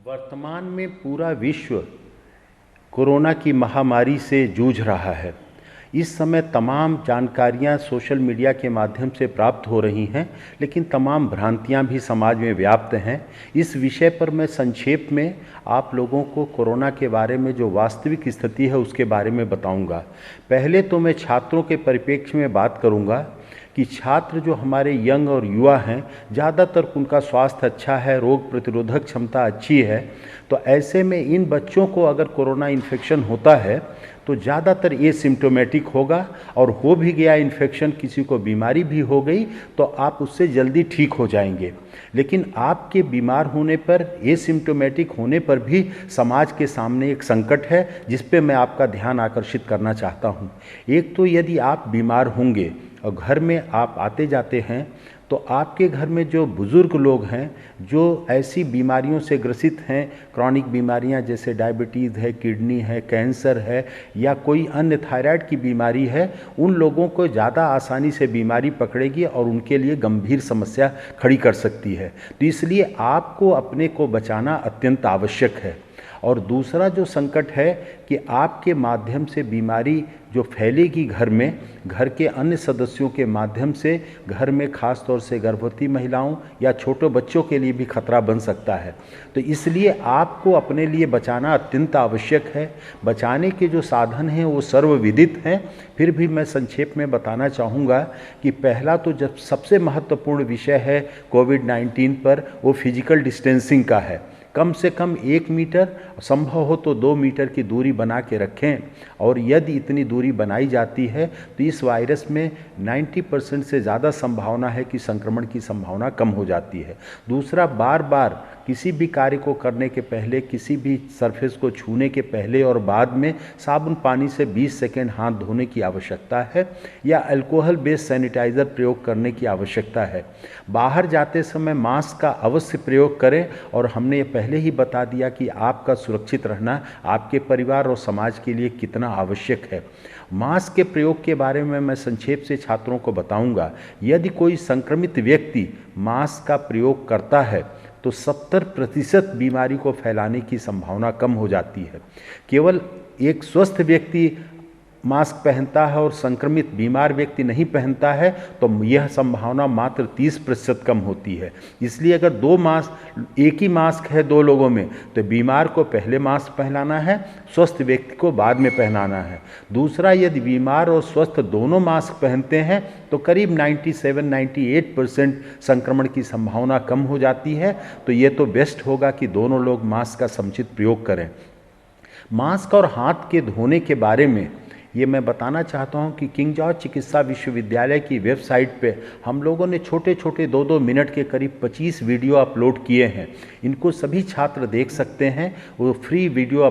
वर्तमान में पूरा विश्व कोरोना की महामारी से जूझ रहा है। इस समय तमाम जानकारियां सोशल मीडिया के माध्यम से प्राप्त हो रही हैं, लेकिन तमाम भ्रांतियां भी समाज में व्याप्त हैं। इस विषय पर मैं संक्षेप में आप लोगों को कोरोना के बारे में जो वास्तविक स्थिति है उसके बारे में बताऊंगा। पहले तो मैं छात्रों के परिप्रेक्ष्य में बात करूंगा कि छात्र जो हमारे यंग और युवा हैं, ज़्यादातर उनका स्वास्थ्य अच्छा है, रोग प्रतिरोधक क्षमता अच्छी है। तो ऐसे में इन बच्चों को अगर कोरोना इन्फेक्शन होता है तो ज़्यादातर एसिम्प्टोमेटिक होगा, और हो भी गया इन्फेक्शन, किसी को बीमारी भी हो गई तो आप उससे जल्दी ठीक हो जाएंगे। लेकिन आपके बीमार होने पर, एसिम्प्टोमेटिक होने पर भी समाज के सामने एक संकट है जिस पे मैं आपका ध्यान आकर्षित करना चाहता हूँ। एक तो यदि आप बीमार होंगे और घर में आप आते जाते हैं तो आपके घर में जो बुज़ुर्ग लोग हैं, जो ऐसी बीमारियों से ग्रसित हैं, क्रॉनिक बीमारियां जैसे डायबिटीज़ है, किडनी है, कैंसर है, या कोई अन्य थायराइड की बीमारी है, उन लोगों को ज़्यादा आसानी से बीमारी पकड़ेगी और उनके लिए गंभीर समस्या खड़ी कर सकती है। तो इसलिए आपको अपने को बचाना अत्यंत आवश्यक है। और दूसरा जो संकट है कि आपके माध्यम से बीमारी जो फैलेगी घर में, घर के अन्य सदस्यों के माध्यम से घर में खास तौर से गर्भवती महिलाओं या छोटे बच्चों के लिए भी खतरा बन सकता है। तो इसलिए आपको अपने लिए बचाना अत्यंत आवश्यक है। बचाने के जो साधन हैं वो सर्वविदित हैं, फिर भी मैं संक्षेप में बताना चाहूँगा कि पहला तो जब सबसे महत्वपूर्ण विषय है कोविड-19 पर, वो फिजिकल डिस्टेंसिंग का है। कम से कम 1 मीटर, संभव हो तो 2 मीटर की दूरी बना के रखें। और यदि इतनी दूरी बनाई जाती है तो इस वायरस में 90% से ज़्यादा संभावना है कि संक्रमण की संभावना कम हो जाती है। दूसरा, बार बार किसी भी कार्य को करने के पहले, किसी भी सरफेस को छूने के पहले और बाद में साबुन पानी से 20 सेकेंड हाथ धोने की आवश्यकता है, या अल्कोहल बेस्ड सैनिटाइज़र प्रयोग करने की आवश्यकता है। बाहर जाते समय मास्क का अवश्य प्रयोग करें, और हमने ये पहले ही बता दिया कि आपका सुरक्षित रहना आपके परिवार और समाज के लिए कितना आवश्यक है। मास्क के प्रयोग के बारे में मैं संक्षेप से छात्रों को बताऊंगा। यदि कोई संक्रमित व्यक्ति मास्क का प्रयोग करता है तो 70% बीमारी को फैलाने की संभावना कम हो जाती है। केवल एक स्वस्थ व्यक्ति मास्क पहनता है और संक्रमित बीमार व्यक्ति नहीं पहनता है तो यह संभावना मात्र 30% कम होती है। इसलिए अगर एक ही मास्क है 2 लोगों में तो बीमार को पहले मास्क पहनाना है, स्वस्थ व्यक्ति को बाद में पहनाना है। दूसरा, यदि बीमार और स्वस्थ दोनों मास्क पहनते हैं तो करीब 97-98% संक्रमण की संभावना कम हो जाती है। तो ये तो बेस्ट होगा कि दोनों लोग मास्क का समुचित प्रयोग करें। मास्क और हाथ के धोने के बारे में ये मैं बताना चाहता हूँ कि किंग जॉर्ज चिकित्सा विश्वविद्यालय की वेबसाइट पे हम लोगों ने छोटे छोटे 2-2 मिनट के करीब 25 वीडियो अपलोड किए हैं। इनको सभी छात्र देख सकते हैं, वो फ्री वीडियो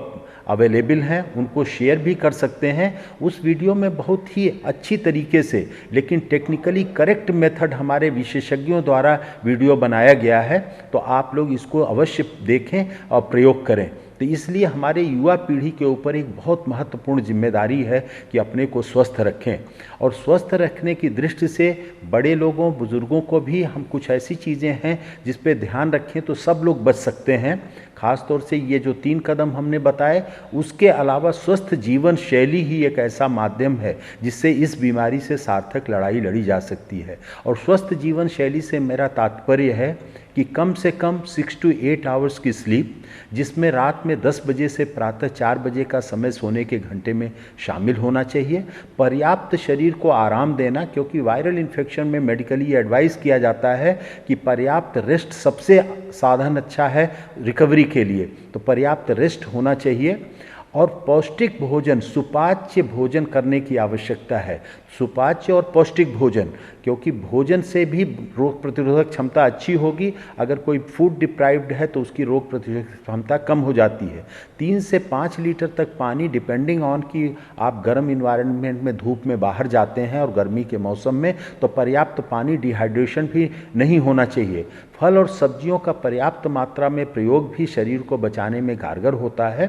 अवेलेबल हैं, उनको शेयर भी कर सकते हैं। उस वीडियो में बहुत ही अच्छी तरीके से, लेकिन टेक्निकली करेक्ट मेथड हमारे विशेषज्ञों द्वारा वीडियो बनाया गया है। तो आप लोग इसको अवश्य देखें और प्रयोग करें। तो इसलिए हमारे युवा पीढ़ी के ऊपर एक बहुत महत्वपूर्ण जिम्मेदारी है कि अपने को स्वस्थ रखें। और स्वस्थ रखने की दृष्टि से बड़े लोगों, बुजुर्गों को भी हम कुछ ऐसी चीज़ें हैं जिस पे ध्यान रखें तो सब लोग बच सकते हैं। खास तौर से ये जो 3 कदम हमने बताए, उसके अलावा स्वस्थ जीवन शैली ही एक ऐसा माध्यम है जिससे इस बीमारी से सार्थक लड़ाई लड़ी जा सकती है। और स्वस्थ जीवन शैली से मेरा तात्पर्य है कि कम से कम 6 to 8 आवर्स की स्लीप, जिसमें रात में 10 बजे से प्रातः 4 बजे का समय सोने के घंटे में शामिल होना चाहिए। पर्याप्त शरीर को आराम देना, क्योंकि वायरल इन्फेक्शन में मेडिकली एडवाइस किया जाता है कि पर्याप्त रेस्ट सबसे साधन अच्छा है रिकवरी के लिए। तो पर्याप्त रेस्ट होना चाहिए। और पौष्टिक भोजन, सुपाच्य भोजन करने की आवश्यकता है। सुपाच्य और पौष्टिक भोजन, क्योंकि भोजन से भी रोग प्रतिरोधक क्षमता अच्छी होगी। अगर कोई फूड डिप्राइव्ड है तो उसकी रोग प्रतिरोधक क्षमता कम हो जाती है। 3 से 5 लीटर तक पानी, डिपेंडिंग ऑन कि आप गर्म इन्वायरमेंट में, धूप में बाहर जाते हैं और गर्मी के मौसम में, तो पर्याप्त पानी, डिहाइड्रेशन भी नहीं होना चाहिए। फल और सब्जियों का पर्याप्त मात्रा में प्रयोग भी शरीर को बचाने में कारगर होता है।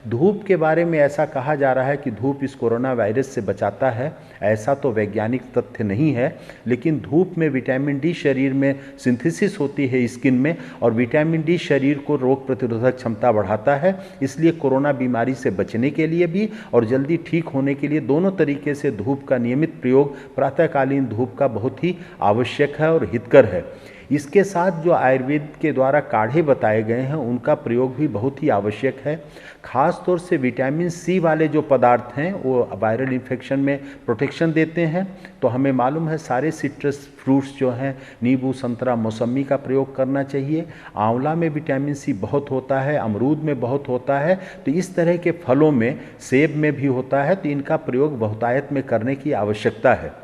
धूप के बारे में ऐसा कहा जा रहा है कि धूप इस कोरोना वायरस से बचाता है। ऐसा तो वैज्ञानिक तथ्य नहीं है, लेकिन धूप में विटामिन डी शरीर में सिंथेसिस होती है स्किन में, और विटामिन डी शरीर को रोग प्रतिरोधक क्षमता बढ़ाता है। इसलिए कोरोना बीमारी से बचने के लिए भी और जल्दी ठीक होने के लिए दोनों तरीके से धूप का नियमित प्रयोग, प्रातःकालीन धूप का बहुत ही आवश्यक है और हितकर है। इसके साथ जो आयुर्वेद के द्वारा काढ़े बताए गए हैं उनका प्रयोग भी बहुत ही आवश्यक है। खास तौर से विटामिन सी वाले जो पदार्थ हैं वो वायरल इन्फेक्शन में प्रोटेक्शन देते हैं। तो हमें मालूम है सारे सिट्रस फ्रूट्स जो हैं, नींबू, संतरा, मौसमी का प्रयोग करना चाहिए। आंवला में विटामिन सी बहुत होता है, अमरूद में बहुत होता है, तो इस तरह के फलों में, सेब में भी होता है, तो इनका प्रयोग बहुतायत में करने की आवश्यकता है।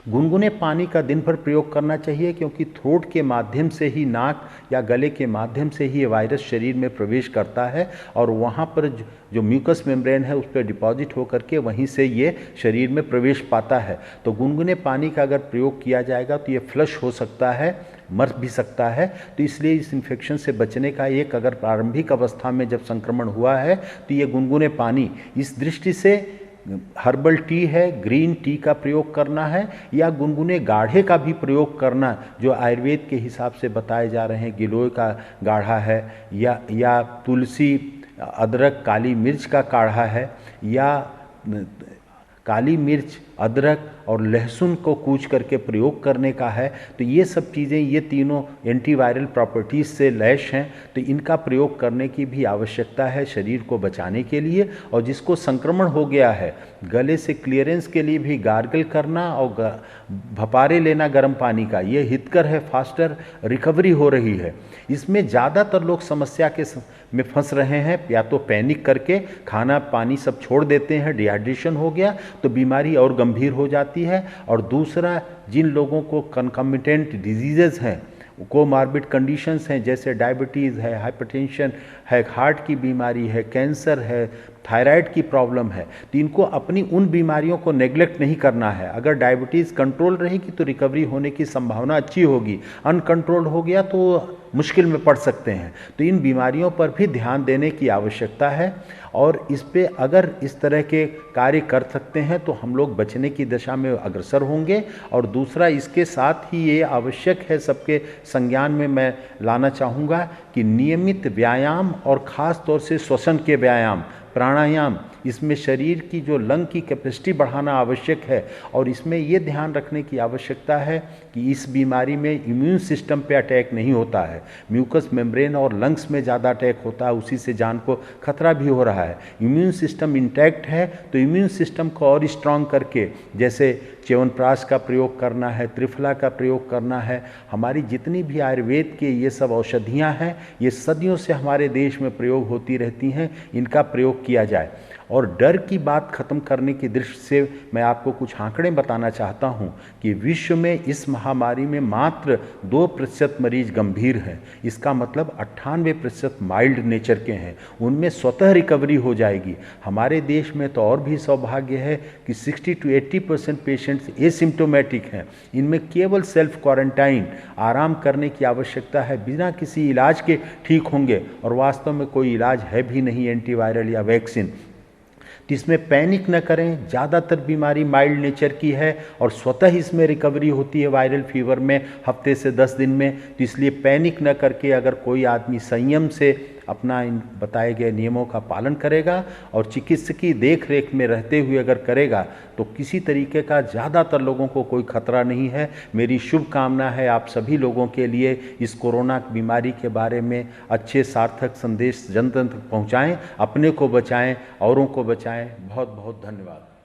गुनगुने पानी का दिन भर प्रयोग करना चाहिए, क्योंकि थ्रोट के माध्यम से ही, नाक या गले के माध्यम से ही ये वायरस शरीर में प्रवेश करता है और वहाँ पर जो म्यूकस मेम्ब्रेन है उस पर डिपॉजिट होकर के वहीं से ये शरीर में प्रवेश पाता है। तो गुनगुने पानी का अगर प्रयोग किया जाएगा तो ये फ्लश हो सकता है, मर भी सकता है। तो इसलिए इस इन्फेक्शन से बचने का एक, अगर प्रारंभिक अवस्था में जब संक्रमण हुआ है तो ये गुनगुने पानी, इस दृष्टि से हर्बल टी है, ग्रीन टी का प्रयोग करना है, या गुनगुने गाढ़े का भी प्रयोग करना, जो आयुर्वेद के हिसाब से बताए जा रहे हैं। गिलोय का गाढ़ा है, या तुलसी, अदरक, काली मिर्च का काढ़ा है, या काली मिर्च, अदरक और लहसुन को कूच करके प्रयोग करने का है। तो ये सब चीज़ें, ये तीनों एंटीवायरल प्रॉपर्टीज़ से लैस हैं, तो इनका प्रयोग करने की भी आवश्यकता है शरीर को बचाने के लिए। और जिसको संक्रमण हो गया है, गले से क्लियरेंस के लिए भी गार्गल करना और भपारे लेना गर्म पानी का, ये हितकर है, फास्टर रिकवरी हो रही है। इसमें ज़्यादातर लोग समस्या में फंस रहे हैं, या तो पैनिक करके खाना पानी सब छोड़ देते हैं, डिहाइड्रेशन हो गया तो बीमारी और गंभीर हो जाती है। और दूसरा, जिन लोगों को कंकमिटेंट डिजीज़ेज़ हैं, कोमार्बिड कंडीशंस हैं, जैसे डायबिटीज़ है, हाइपरटेंशन है, हार्ट की बीमारी है, कैंसर है, थायराइड की प्रॉब्लम है, तो इनको अपनी उन बीमारियों को नेग्लेक्ट नहीं करना है। अगर डायबिटीज़ कंट्रोल रहेगी तो रिकवरी होने की संभावना अच्छी होगी, अनकंट्रोल्ड हो गया तो मुश्किल में पड़ सकते हैं। तो इन बीमारियों पर भी ध्यान देने की आवश्यकता है, और इस पे अगर इस तरह के कार्य कर सकते हैं तो हम लोग बचने की दिशा में अग्रसर होंगे। और दूसरा, इसके साथ ही ये आवश्यक है, सबके संज्ञान में मैं लाना चाहूँगा कि नियमित व्यायाम और ख़ास तौर से श्वसन के व्यायाम, प्राणायाम, इसमें शरीर की जो लंग की कैपेसिटी बढ़ाना आवश्यक है। और इसमें ये ध्यान रखने की आवश्यकता है कि इस बीमारी में इम्यून सिस्टम पे अटैक नहीं होता है, म्यूकस मेम्ब्रेन और लंग्स में ज़्यादा अटैक होता है, उसी से जान को खतरा भी हो रहा है। इम्यून सिस्टम इंटैक्ट है तो इम्यून सिस्टम को और स्ट्रांग करके, जैसे च्यवनप्राश का प्रयोग करना है, त्रिफला का प्रयोग करना है। हमारी जितनी भी आयुर्वेद के ये सब औषधियाँ हैं, ये सदियों से हमारे देश में प्रयोग होती रहती हैं, इनका प्रयोग किया जाए। और डर की बात खत्म करने की दृष्टि से मैं आपको कुछ आंकड़े बताना चाहता हूं कि विश्व में इस महामारी में मात्र 2% मरीज गंभीर हैं। इसका मतलब 98% माइल्ड नेचर के हैं, उनमें स्वतः रिकवरी हो जाएगी। हमारे देश में तो और भी सौभाग्य है कि 60 to 80% पेशेंट्स एसिम्टोमेटिक हैं। इनमें केवल सेल्फ क्वारंटाइन, आराम करने की आवश्यकता है, बिना किसी इलाज के ठीक होंगे। और वास्तव में कोई इलाज है भी नहीं एंटीवायरल या वैक्सीन। तो इसमें पैनिक न करें। ज़्यादातर बीमारी माइल्ड नेचर की है और स्वतः इसमें रिकवरी होती है वायरल फीवर में हफ्ते से 10 दिन में। तो इसलिए पैनिक न करके अगर कोई आदमी संयम से अपना इन बताए गए नियमों का पालन करेगा और चिकित्सकीय देख रेख में रहते हुए अगर करेगा तो किसी तरीके का ज़्यादातर लोगों को कोई खतरा नहीं है। मेरी शुभकामना है आप सभी लोगों के लिए, इस कोरोना बीमारी के बारे में अच्छे सार्थक संदेश जन जन तक पहुँचाएँ, अपने को बचाएँ, औरों को बचाएँ। बहुत बहुत धन्यवाद।